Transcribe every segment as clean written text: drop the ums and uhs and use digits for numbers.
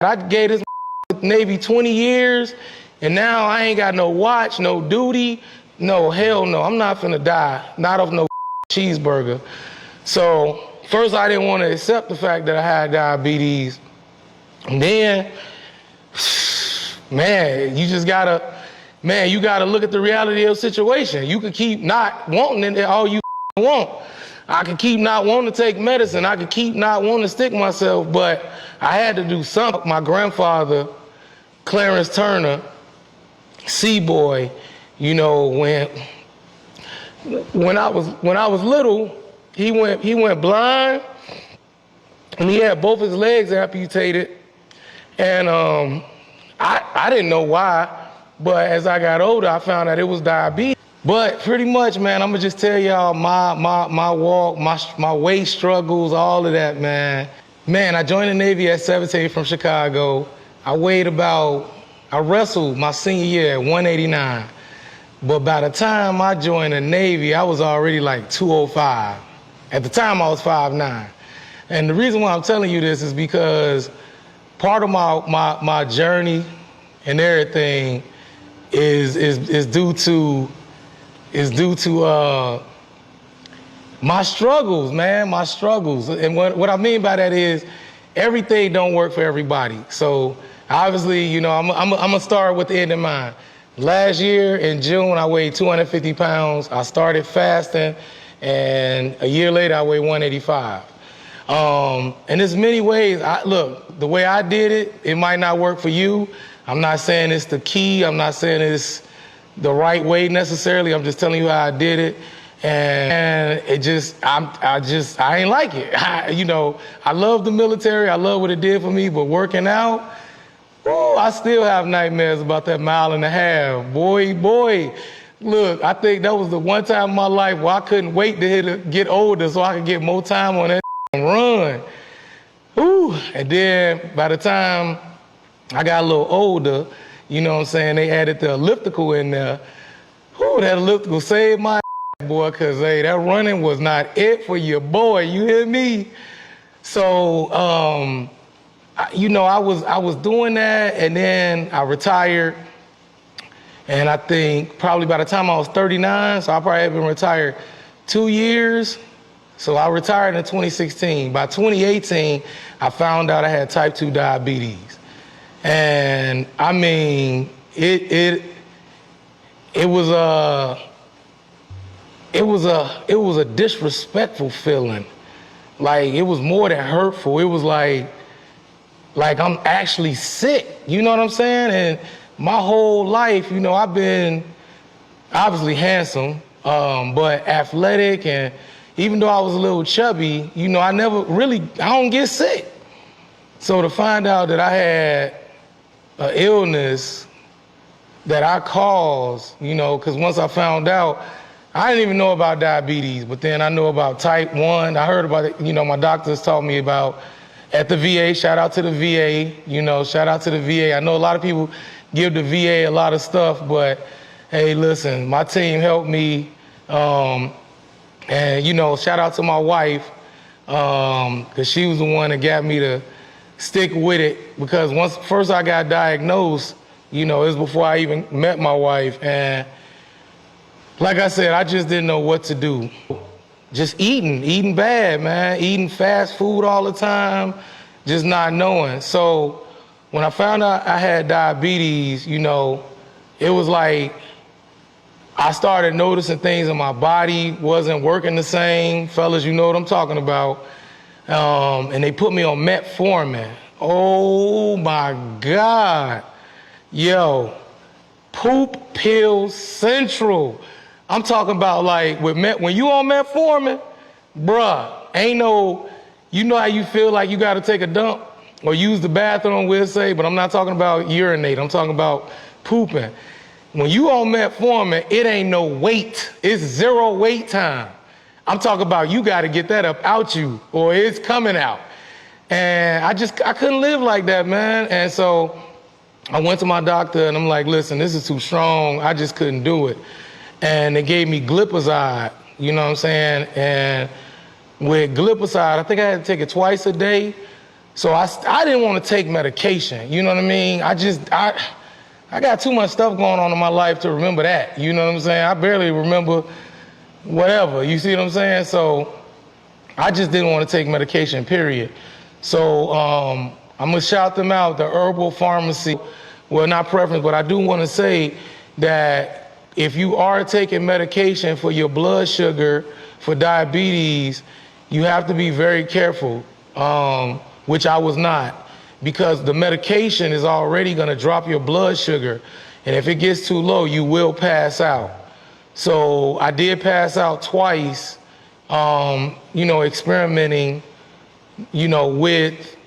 I gave this Navy 20 years, and now I ain't got no watch, no duty. No, hell no, I'm not finna die. Not off no cheeseburger. So first I didn't want to accept the fact that I had diabetes. And then, man, you gotta look at the reality of the situation. You can keep not wanting it all you want. I could keep not wanting to take medicine. I could keep not wanting to stick myself, but I had to do something. My grandfather, Clarence Turner, C-Boy, you know, when I was little, he went blind, and he had both his legs amputated, and I didn't know why, but as I got older, I found out it was diabetes. But pretty much, man, I'm gonna just tell y'all my walk, my weight struggles, all of that, man. Man, I joined the Navy at 17 from Chicago. I wrestled my senior year at 189. But by the time I joined the Navy, I was already like 205. At the time, I was 5'9". And the reason why I'm telling you this is because part of my journey and everything is due to my struggles, man, my struggles. And what I mean by that is everything don't work for everybody. So obviously, you know, I'm gonna start with the end in mind. Last year in June, I weighed 250 pounds. I started fasting, and a year later, I weighed 185. And there's many ways. Look, the way I did it, it might not work for you. I'm not saying it's the key. I'm not saying it's the right way necessarily. I'm just telling you how I did it. And it just, I ain't like it. You know, I love the military. I love what it did for me, but working out, oh, I still have nightmares about that 1.5 miles. Boy, look, I think that was the one time in my life where I couldn't wait to get older so I could get more time on that and run. Ooh. And then by the time I got a little older, you know what I'm saying, they added the elliptical in there. Ooh, that elliptical saved my boy, because, hey, that running was not it for your boy, you hear me? So, you know, I was doing that, and then I retired, and I think probably by the time I was 39, so I probably had been retired 2 years. So I retired in 2016. By 2018, I found out I had type 2 diabetes. And I mean, it was a disrespectful feeling. Like, it was more than hurtful. It was like I'm actually sick, you know what I'm saying? And my whole life, you know, I've been obviously handsome, but athletic, and even though I was a little chubby, you know, I don't get sick. So to find out that I had an illness that I caused, you know, because once I found out, I didn't even know about diabetes, but then I know about type 1. I heard about it, you know, my doctors taught me about at the VA. Shout out to the VA, you know, shout out to the VA. I know a lot of people give the VA a lot of stuff, but hey, listen, my team helped me. And, you know, shout out to my wife, because she was the one that got me to stick with it, because first I got diagnosed, you know, it was before I even met my wife. And like I said, I just didn't know what to do. Just eating bad, man, eating fast food all the time, just not knowing. So when I found out I had diabetes, you know, it was like I started noticing things in my body wasn't working the same. Fellas, you know what I'm talking about. And they put me on metformin. Oh my God. Yo, poop pill central. I'm talking about like when you on metformin, bruh, ain't no, you know how you feel like you gotta take a dump or use the bathroom, we'll say, but I'm not talking about urinate, I'm talking about pooping. When you on metformin, it ain't no wait, it's 0 wait time. I'm talking about you gotta get that up out you or it's coming out. And I couldn't live like that, man. And so I went to my doctor and I'm like, listen, this is too strong, I just couldn't do it. And they gave me glipizide, you know what I'm saying? And with glipizide, I think I had to take it twice a day. So I didn't want to take medication. You know what I mean? I got too much stuff going on in my life to remember that. You know what I'm saying? I barely remember whatever. You see what I'm saying? So I just didn't want to take medication, period. So I'm going to shout them out, the herbal pharmacy. Well, not preference, but I do want to say that if you are taking medication for your blood sugar, for diabetes, you have to be very careful, which I was not, because the medication is already going to drop your blood sugar. And if it gets too low, you will pass out. So I did pass out twice, you know, experimenting, you know, with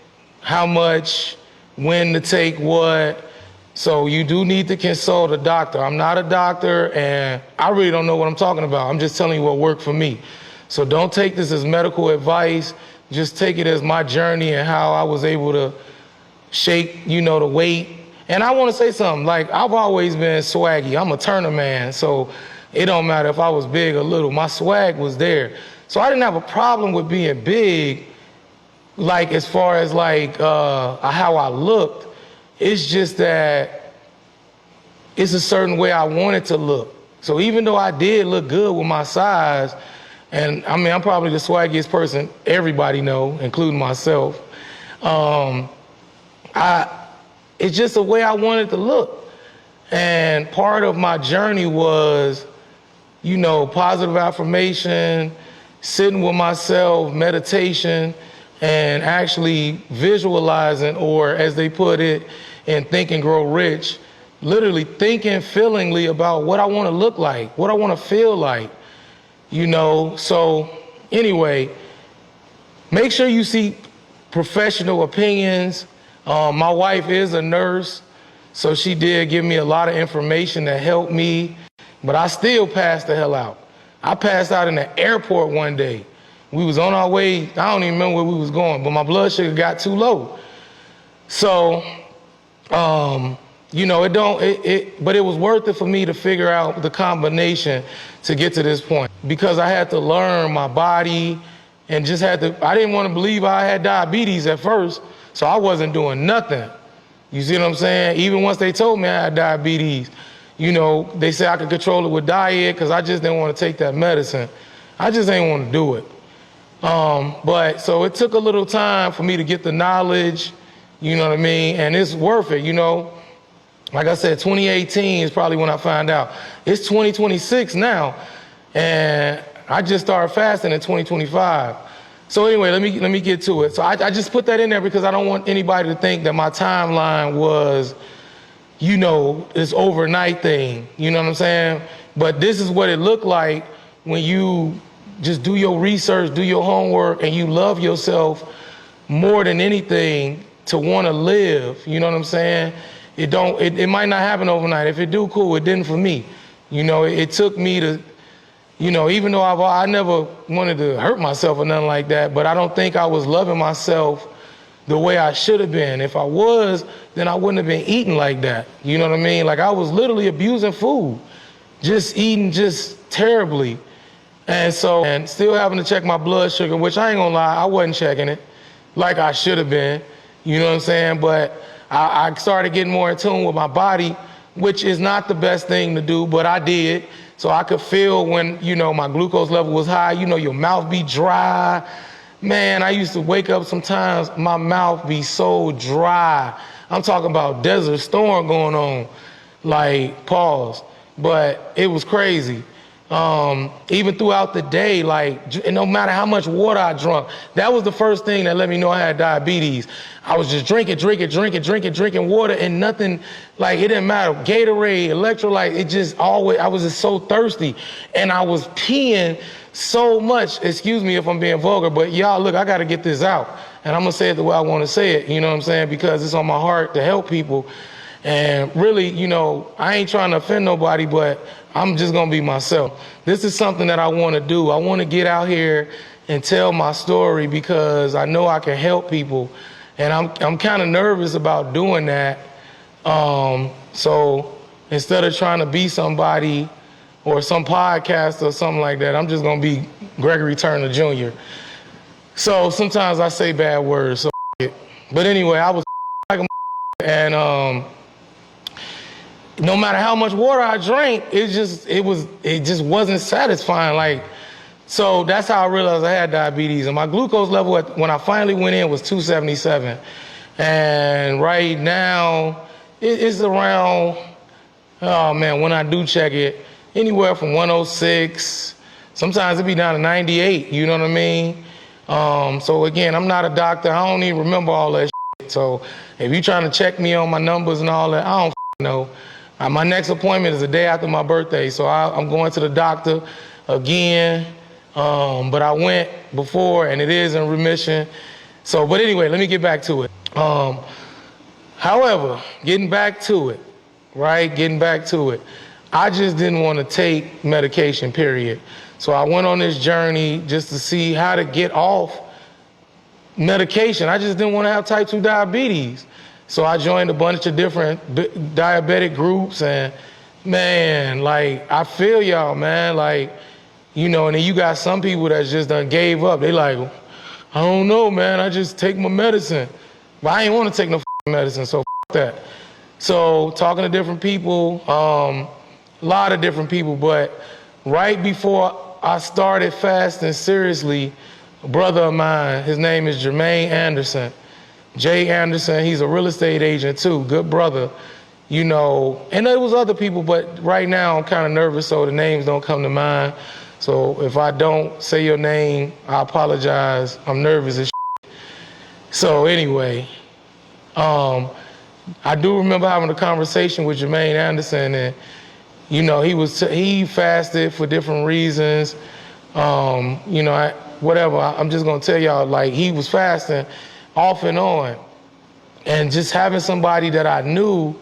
how much, when to take what. So you do need to consult a doctor. I'm not a doctor, and I really don't know what I'm talking about. I'm just telling you what worked for me. So don't take this as medical advice. Just take it as my journey and how I was able to shake, you know, the weight. And I want to say something, like, I've always been swaggy. I'm a Turner man, so it don't matter if I was big or little. My swag was there. So I didn't have a problem with being big, like, as far as, like, how I looked. It's just that it's a certain way I wanted to look. So even though I did look good with my size, and I mean, I'm probably the swaggiest person everybody know, including myself, it's just the way I wanted to look. And part of my journey was, you know, positive affirmation, sitting with myself, meditation, and actually visualizing, or as they put it in Think and Grow Rich, literally thinking feelingly about what I want to look like, what I want to feel like, you know. So anyway, make sure you seek professional opinions. My wife is a nurse, so she did give me a lot of information that helped me, but I still passed the hell out. I passed out in the airport one day. We was on our way, I don't even remember where we was going, but my blood sugar got too low. So, you know, but it was worth it for me to figure out the combination to get to this point, because I had to learn my body and just had to, I didn't want to believe I had diabetes at first, so I wasn't doing nothing. You see what I'm saying? Even once they told me I had diabetes, you know, they said I could control it with diet, because I just didn't want to take that medicine. I just ain't want to do it. But so it took a little time for me to get the knowledge, you know what I mean? And it's worth it, you know? Like I said, 2018 is probably when I found out. It's 2026 now, and I just started fasting in 2025. So anyway, let me get to it. So I just put that in there because I don't want anybody to think that my timeline was, you know, this overnight thing, you know what I'm saying? But this is what it looked like when you just do your research, do your homework, and you love yourself more than anything to want to live, you know what I'm saying? It might not happen overnight. If it do, cool, it didn't for me. You know, it took me to, you know, even though I never wanted to hurt myself or nothing like that, but I don't think I was loving myself the way I should have been. If I was, then I wouldn't have been eating like that. You know what I mean? Like, I was literally abusing food, just eating just terribly. And so, and still having to check my blood sugar, which I ain't gonna lie, I wasn't checking it like I should have been, you know what I'm saying? But I started getting more in tune with my body, which is not the best thing to do, but I did. So I could feel when, you know, my glucose level was high, you know, your mouth be dry. Man, I used to wake up sometimes, my mouth be so dry. I'm talking about Desert Storm going on, like, pause. But it was crazy. Even throughout the day, like, no matter how much water I drank, that was the first thing that let me know I had diabetes. I was just drinking water, and nothing, like, it didn't matter. Gatorade, electrolyte, it just always, I was just so thirsty. And I was peeing so much, excuse me if I'm being vulgar, but y'all, look, I gotta get this out. And I'm gonna say it the way I wanna say it, you know what I'm saying? Because it's on my heart to help people. And really, you know, I ain't trying to offend nobody, but I'm just gonna be myself. This is something that I wanna do. I wanna get out here and tell my story because I know I can help people. And I'm kind of nervous about doing that. So instead of trying to be somebody or some podcast or something like that, I'm just gonna be Gregory Turner Jr. So sometimes I say bad words, so it. But anyway, I was like a and no matter how much water I drank, it just wasn't satisfying. Like, so that's how I realized I had diabetes. And my glucose level when I finally went in was 277. And right now, it's around, oh man, when I do check it, anywhere from 106. Sometimes it be down to 98, you know what I mean? So again, I'm not a doctor. I don't even remember all that shit. So if you're trying to check me on my numbers and all that, I don't know. My next appointment is the day after my birthday, so I'm going to the doctor again. But I went before, and it is in remission. So, but anyway, let me get back to it. However, getting back to it, right? Getting back to it. I just didn't want to take medication, period. So I went on this journey just to see how to get off medication. I just didn't want to have type 2 diabetes. So I joined a bunch of different diabetic groups, and man, like, I feel y'all, man. Like, you know, and then you got some people that just done gave up. They like, I don't know, man, I just take my medicine. But I ain't want to take no medicine, so that. So talking to different people, a lot of different people, but right before I started fasting seriously, a brother of mine, his name is Jermaine Anderson. Jay Anderson, he's a real estate agent too, good brother, you know, and there was other people, but right now I'm kind of nervous, so the names don't come to mind. So if I don't say your name, I apologize. I'm nervous as shit. So anyway, I do remember having a conversation with Jermaine Anderson, and you know, he fasted for different reasons. You know, whatever. I'm just gonna tell y'all, like, he was fasting off and on, and just having somebody that I knew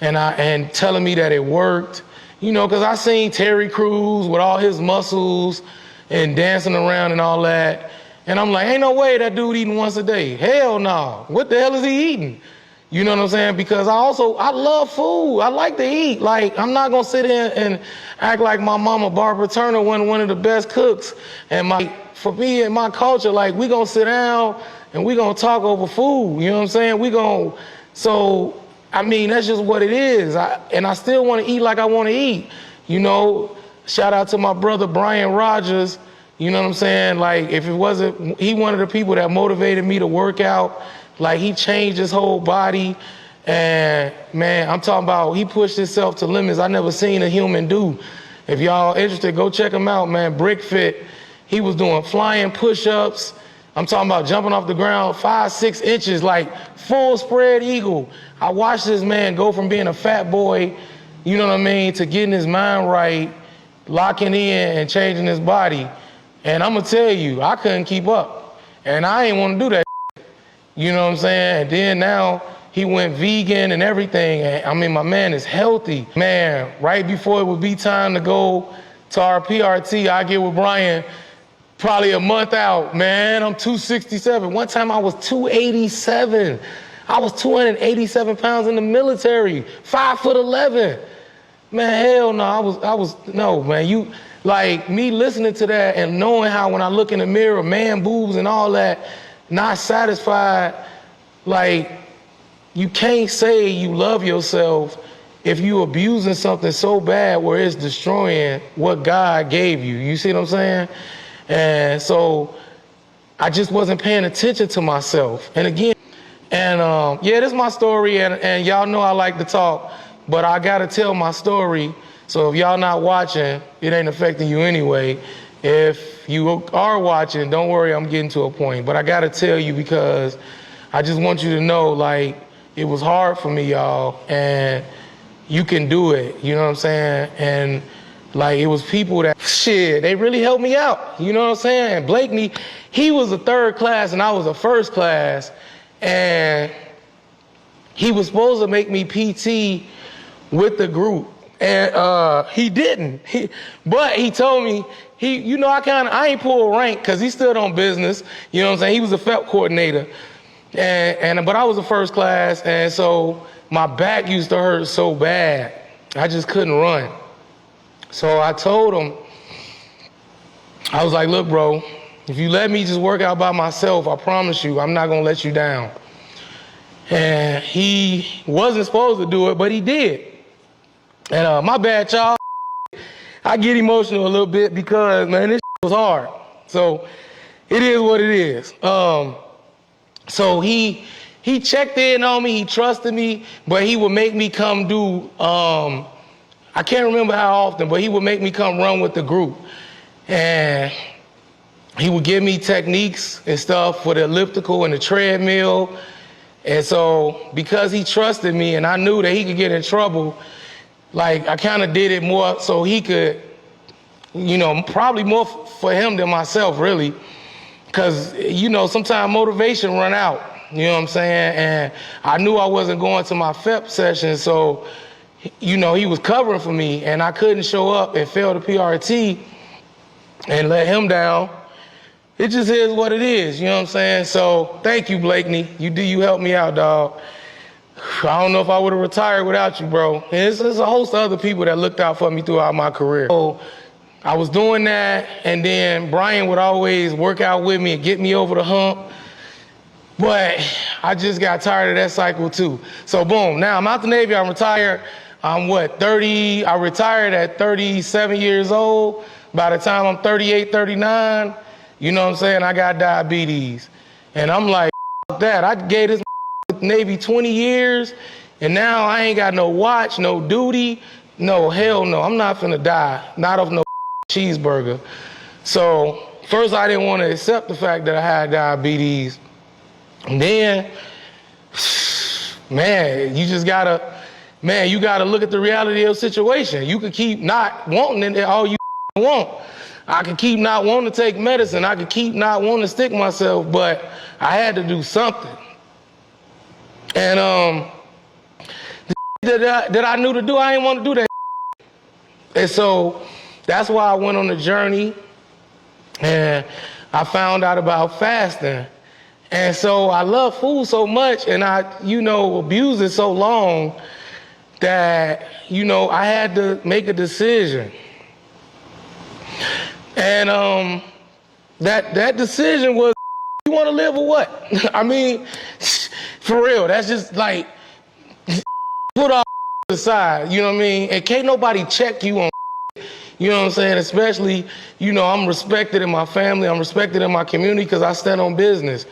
and telling me that it worked, you know, because I seen Terry Crews with all his muscles and dancing around and all that, and I'm like, ain't no way that dude eating once a day. Hell no. What the hell is he eating? You know what I'm saying? Because I love food. I like to eat. Like, I'm not gonna sit here and act like my mama Barbara Turner wasn't one of the best cooks. And for me and my culture, like, we gonna sit down and we gonna talk over food. You know what I'm saying? So, I mean, that's just what it is. And I still wanna eat like I wanna eat. You know, shout out to my brother, Brian Rogers. You know what I'm saying? Like, if it wasn't, he one of the people that motivated me to work out. Like, he changed his whole body, and man, I'm talking about, he pushed himself to limits I never seen a human do. If y'all interested, go check him out, man. Brick Fit. He was doing flying push-ups. I'm talking about jumping off the ground 5-6 inches, like full spread eagle. I watched this man go from being a fat boy, you know what I mean, to getting his mind right, locking in and changing his body. And I'm gonna tell you, I couldn't keep up, and I ain't want to do that. You know what I'm saying? And then now he went vegan and everything. And I mean, my man is healthy. Man, right before it would be time to go to our PRT, I get with Brian probably a month out. Man, I'm 267. One time I was 287. I was 287 pounds in the military, 5'11". Man, hell no, no, man. You, like, me listening to that and knowing how when I look in the mirror, man boobs and all that, not satisfied, like, you can't say you love yourself if you abusing something so bad where it's destroying what God gave you. You see what I'm saying? And so I just wasn't paying attention to myself. And again, yeah, this is my story, and y'all know I like to talk, but I gotta tell my story. So if y'all not watching, it ain't affecting you anyway. If you are watching, don't worry, I'm getting to a point. But I gotta tell you, because I just want you to know, like, it was hard for me, y'all, and you can do it, you know what I'm saying? And like, it was people that, shit, they really helped me out, you know what I'm saying? And Blakeney, he was a third class and I was a first class, and he was supposed to make me PT with the group. And he didn't. But he told me, you know, I ain't pulled rank because he stood on business. You know what I'm saying? He was a FEP coordinator. But I was a first class, and so my back used to hurt so bad. I just couldn't run. So I told him, I was like, look, bro, if you let me just work out by myself, I promise you, I'm not gonna let you down. And he wasn't supposed to do it, but he did. And my bad, y'all. I get emotional a little bit because, man, this was hard. So it is what it is. So he checked in on me, he trusted me, but he would make me come do, I can't remember how often, but he would make me come run with the group. And he would give me techniques and stuff for the elliptical and the treadmill. And so because he trusted me and I knew that he could get in trouble, like I kind of did it more so he could, you know, probably more for him than myself, really. Because, you know, sometimes motivation run out, you know what I'm saying? And I knew I wasn't going to my FEP session, so, you know, he was covering for me and I couldn't show up and fail the PRT and let him down. It just is what it is, you know what I'm saying? So thank you, Blakeney. You helped me out, dog. I don't know if I would have retired without you, bro. And there's a host of other people that looked out for me throughout my career. So I was doing that, and then Brian would always work out with me and get me over the hump. But I just got tired of that cycle too. So boom, now I'm out the Navy, I'm retired. I'm 30, I retired at 37 years old. By the time I'm 38, 39, you know what I'm saying, I got diabetes. And I'm like, that, I gave this Navy 20 years, and now I ain't got no watch, no duty, no, hell no, I'm not finna die, not of no cheeseburger. So first I didn't want to accept the fact that I had diabetes. And then, man, you gotta look at the reality of the situation. You could keep not wanting it all you want. I could keep not wanting to take medicine. I could keep not wanting to stick myself, but I had to do something. And that I knew to do, I didn't want to do that. And so that's why I went on the journey and I found out about fasting. And so I love food so much and I, you know, abused it so long that, you know, I had to make a decision. And that decision was, you want to live or what? I mean, for real, that's just like, put all aside, you know what I mean? And can't nobody check you on, you know what I'm saying? Especially, you know, I'm respected in my family, I'm respected in my community because I stand on business.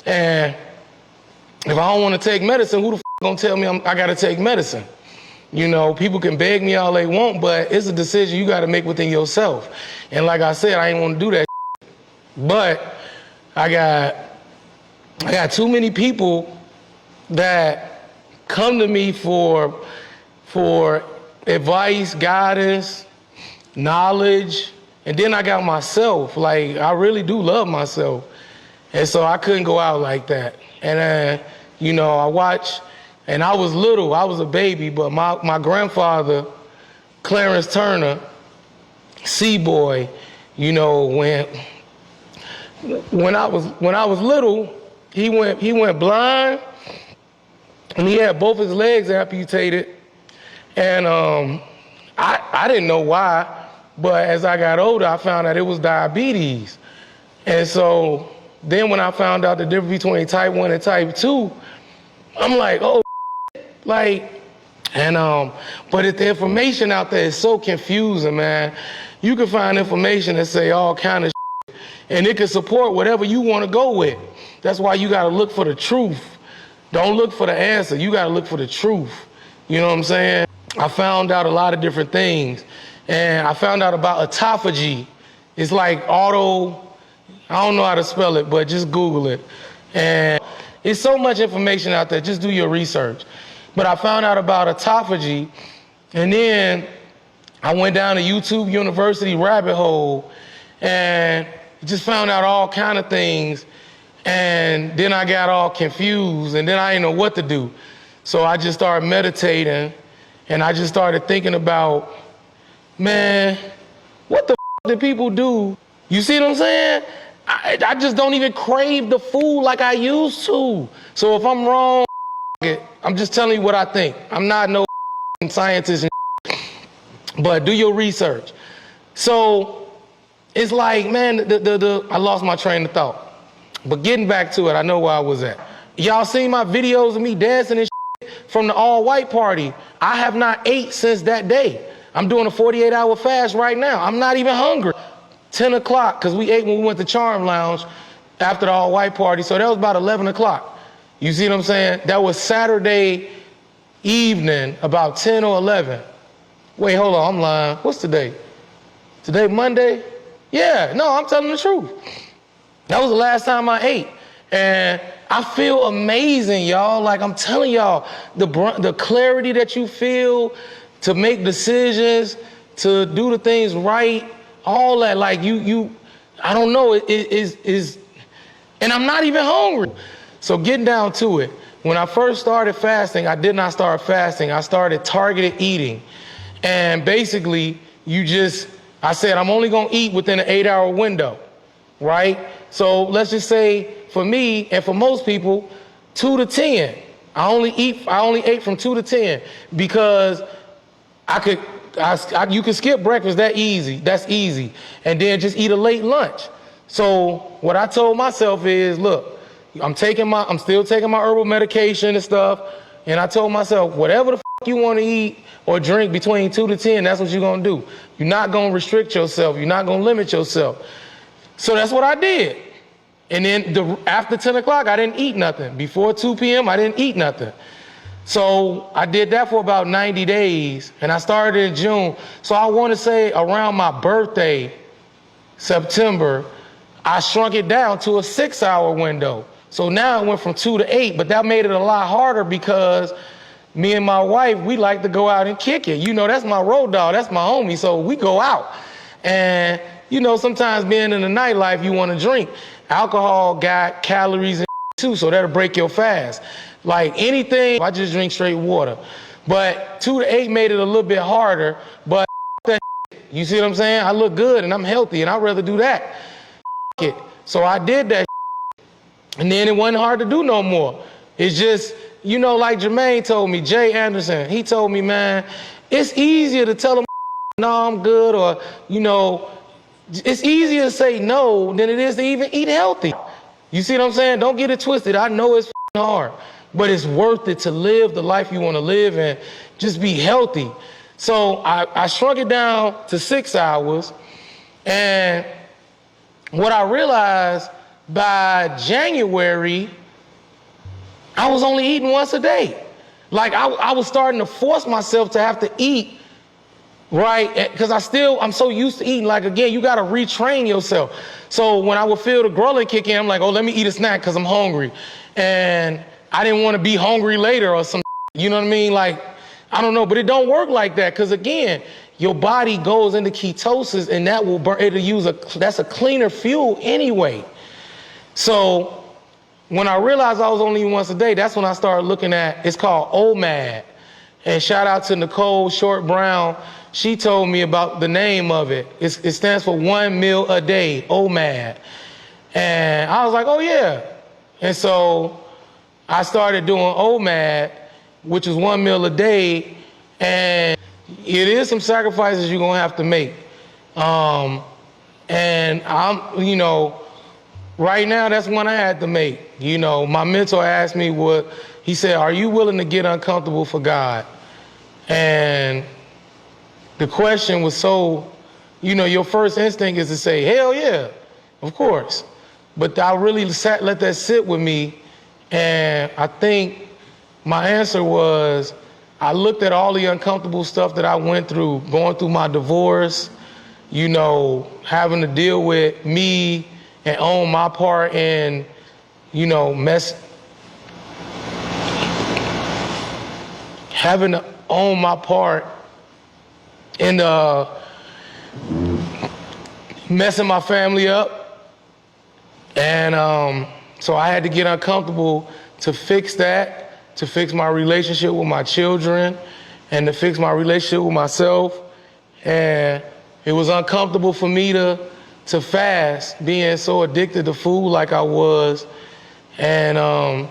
And if I don't want to take medicine, who the gonna tell me I gotta take medicine? You know, people can beg me all they want, but it's a decision you gotta make within yourself. And like I said, I ain't want to do that. But I got too many people that come to me for advice, guidance, knowledge, and then I got myself. Like, I really do love myself. And so I couldn't go out like that. And, you know, I watched, and I was little, I was a baby, but my grandfather, Clarence Turner, C-Boy, you know, when I was little, he went blind, and he had both his legs amputated, and I didn't know why, but as I got older, I found out it was diabetes. And so then when I found out the difference between type 1 and type 2, I'm like, oh, like, and but the information out there is so confusing, man. You can find information that say all kind of shit, and it can support whatever you want to go with. That's why you got to look for the truth. Don't look for the answer. You got to look for the truth. You know what I'm saying? I found out a lot of different things, and I found out about autophagy. It's like I don't know how to spell it, but just Google it. And it's so much information out there. Just do your research. But I found out about autophagy, and then I went down to YouTube University rabbit hole and just found out all kind of things. And then I got all confused, and then I didn't know what to do. So I just started meditating, and I just started thinking about, man, what the did people do? You see what I'm saying? I just don't even crave the food like I used to. So if I'm wrong, I'm just telling you what I think. I'm not no scientist, but do your research. So it's like, man, I lost my train of thought. But getting back to it, I know where I was at. Y'all seen my videos of me dancing and from the all-white party. I have not ate since that day. I'm doing a 48-hour fast right now. I'm not even hungry. 10 o'clock, because we ate when we went to Charm Lounge after the all-white party, so that was about 11 o'clock. You see what I'm saying? That was Saturday evening, about 10 or 11. Wait, hold on, I'm lying. What's today? Today Monday? Yeah, no, I'm telling the truth. That was the last time I ate. And I feel amazing, y'all. Like I'm telling y'all, the clarity that you feel to make decisions, to do the things right, all that, like I don't know, it is, and I'm not even hungry. So getting down to it, when I first started fasting, I did not start fasting. I started targeted eating. And basically, I said, I'm only gonna eat within an 8-hour window, right? So let's just say for me and for most people, 2 to 10. I only ate from 2 to 10 because you can skip breakfast that's easy, and then just eat a late lunch. So what I told myself is, look, I'm still taking my herbal medication and stuff, and I told myself, whatever the you want to eat or drink between 2 to 10, that's what you're gonna do. You're not gonna restrict yourself, you're not gonna limit yourself. So that's what I did. And then after 10 o'clock, I didn't eat nothing. Before 2 p.m., I didn't eat nothing. So I did that for about 90 days, and I started in June. So I want to say around my birthday, September, I shrunk it down to a 6-hour window. So now it went from 2 to 8, but that made it a lot harder because me and my wife, we like to go out and kick it. You know, that's my road dog, that's my homie, so we go out. And, you know, sometimes being in the nightlife, you want to drink. Alcohol got calories in too, so that'll break your fast. Like anything, I just drink straight water. But 2 to 8 made it a little bit harder, but that, you see what I'm saying? I look good and I'm healthy and I'd rather do that. It. So I did that, and then it wasn't hard to do no more. It's just, you know, like Jermaine told me, Jay Anderson, he told me, man, it's easier to tell them, no, I'm good, or, you know, it's easier to say no than it is to even eat healthy. You see what I'm saying? Don't get it twisted. I know it's hard, but it's worth it to live the life you want to live and just be healthy. So I shrunk it down to 6 hours, and what I realized by January, I was only eating once a day. Like I was starting to force myself to have to eat, right? Because I'm so used to eating. Like, again, you got to retrain yourself. So when I would feel the ghrelin kick in, I'm like, oh, let me eat a snack because I'm hungry. And I didn't want to be hungry later or some, you know what I mean? Like, I don't know, but it don't work like that. Because again, your body goes into ketosis and that will burn, that's a cleaner fuel anyway. So when I realized I was only eating once a day, that's when I started looking at, it's called OMAD. And shout out to Nicole Short Brown. She told me about the name of it. It stands for 1 meal a day, OMAD. And I was like, oh yeah. And so I started doing OMAD, which is 1 meal a day. And it is some sacrifices you're gonna have to make. And I'm, you know, right now that's one I had to make. You know, my mentor asked me he said, are you willing to get uncomfortable for God? And the question was so, you know, your first instinct is to say, hell yeah, of course. But I really let that sit with me. And I think my answer was, I looked at all the uncomfortable stuff that I went through, going through my divorce, you know, having to deal with me and own my part in, you know, having to own my part in messing my family up. And so I had to get uncomfortable to fix that, to fix my relationship with my children, and to fix my relationship with myself. And it was uncomfortable for me to fast, being so addicted to food like I was. And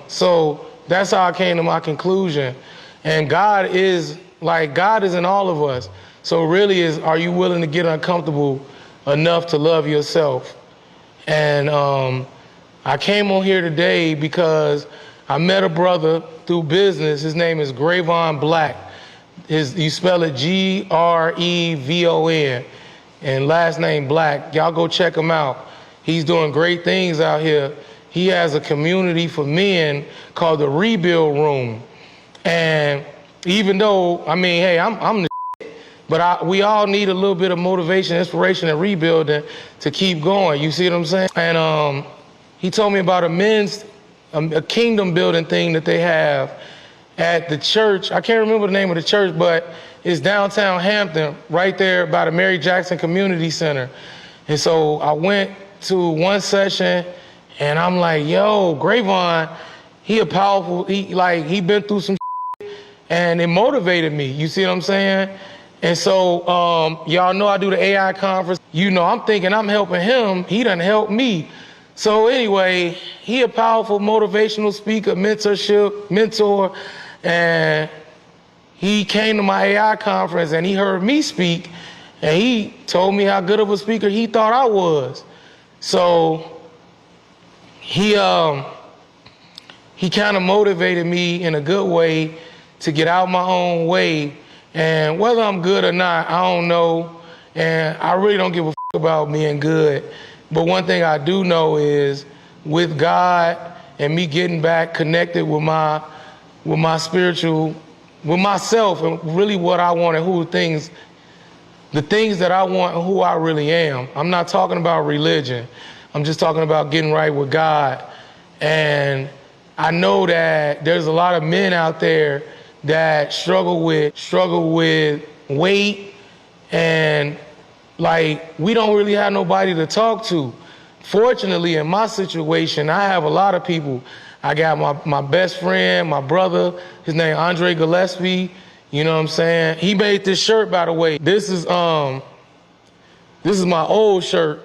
so that's how I came to my conclusion. And God is in all of us. So really are you willing to get uncomfortable enough to love yourself? And I came on here today because I met a brother through business. His name is Grayvon Black. You spell it Grevon, and last name Black. Y'all go check him out. He's doing great things out here. He has a community for men called the Rebuild Room. And even though, I mean, hey, I'm the but we all need a little bit of motivation, inspiration, and rebuilding to keep going. You see what I'm saying? And he told me about a kingdom building thing that they have at the church. I can't remember the name of the church, but it's downtown Hampton, right there by the Mary Jackson Community Center. And so I went to one session, and I'm like, yo, Grayvon, he a powerful, he been through some and it motivated me. You see what I'm saying? And so, y'all know I do the AI conference. You know, I'm thinking I'm helping him. He done helped me. So anyway, he a powerful motivational speaker, mentor, and he came to my AI conference and he heard me speak, and he told me how good of a speaker he thought I was. So he kind of motivated me in a good way to get out my own way. And whether I'm good or not, I don't know. And I really don't give a about being good. But one thing I do know is with God and me getting back connected with my spiritual, with myself and really what I want and the things that I want and who I really am. I'm not talking about religion. I'm just talking about getting right with God. And I know that there's a lot of men out there that struggle with weight, and we don't really have nobody to talk to. Fortunately, in my situation, I have a lot of people. I got my best friend, my brother, his name Andre Gillespie, you know what I'm saying? He made this shirt, by the way. This is my old shirt.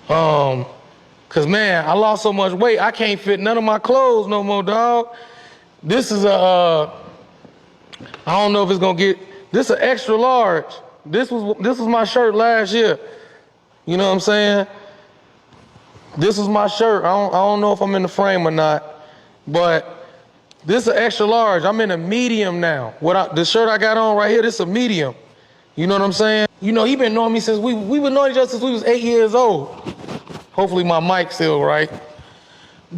Cause man, I lost so much weight, I can't fit none of my clothes no more, dog. This is I don't know if it's gonna this is an extra large. This was my shirt last year. You know what I'm saying? This is my shirt. I don't know if I'm in the frame or not, but this is an extra large. I'm in a medium now. The shirt I got on right here, this is a medium. You know what I'm saying? You know, he been knowing me since we've been knowing each other since we was 8 years old. Hopefully my mic's still right.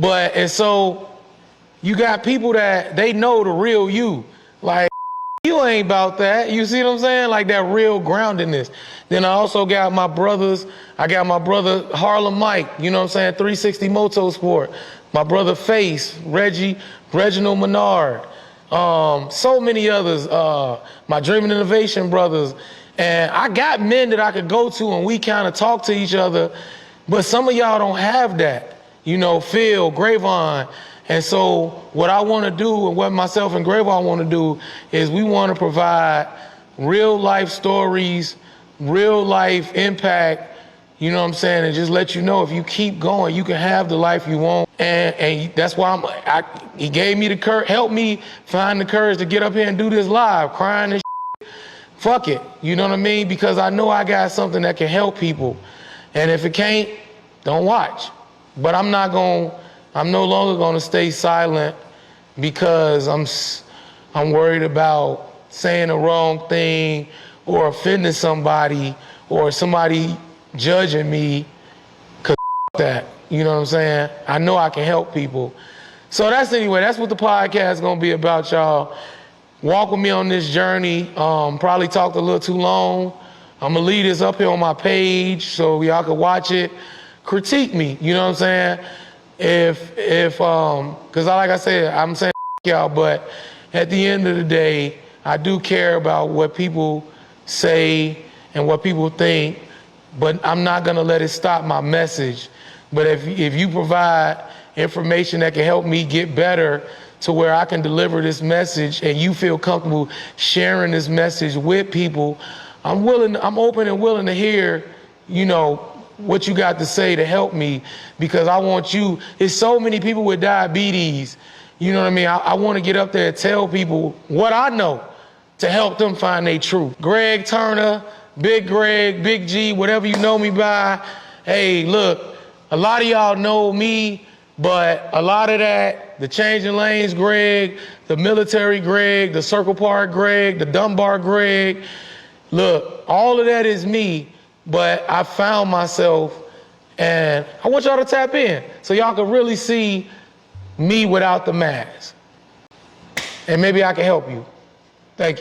And so you got people that they know the real you. Like, you ain't about that. You see what I'm saying? Like that real groundedness. Then I also got my brothers. I got my brother Harlem Mike, you know what I'm saying? 360 Motorsport. My brother Face, Reginald Menard. So many others. My Dreaming Innovation brothers. And I got men that I could go to and we kind of talk to each other. But some of y'all don't have that. You know, Phil, Grayvon. And so what I want to do and what myself and Grayvon want to do is we want to provide real life stories, real life impact, you know what I'm saying? And just let you know if you keep going, you can have the life you want. And that's why he gave me the courage, helped me find the courage to get up here and do this live, crying and shit. Fuck it, you know what I mean? Because I know I got something that can help people. And if it can't, don't watch. But I'm no longer gonna stay silent because I'm worried about saying the wrong thing or offending somebody or somebody judging me, cause that, you know what I'm saying? I know I can help people. So that's what the podcast is gonna be about, y'all. Walk with me on this journey. Probably talked a little too long. I'm gonna leave this up here on my page so y'all can watch it. Critique me, you know what I'm saying? Cause like I said, I'm saying y'all, but at the end of the day, I do care about what people say and what people think, but I'm not gonna let it stop my message. But if you provide information that can help me get better to where I can deliver this message and you feel comfortable sharing this message with people, I'm open and willing to hear, you know, what you got to say to help me, because I want you, there's so many people with diabetes, you know what I mean? I want to get up there and tell people what I know to help them find their truth. Greg Turner, Big Greg, Big G, whatever you know me by. Hey, look, a lot of y'all know me, but a lot of that The Changing Lanes Greg, the Military Greg, the Circle Park Greg, the Dunbar Greg. Look, all of that is me, but I found myself, and I want y'all to tap in so y'all can really see me without the mask. And maybe I can help you. Thank you.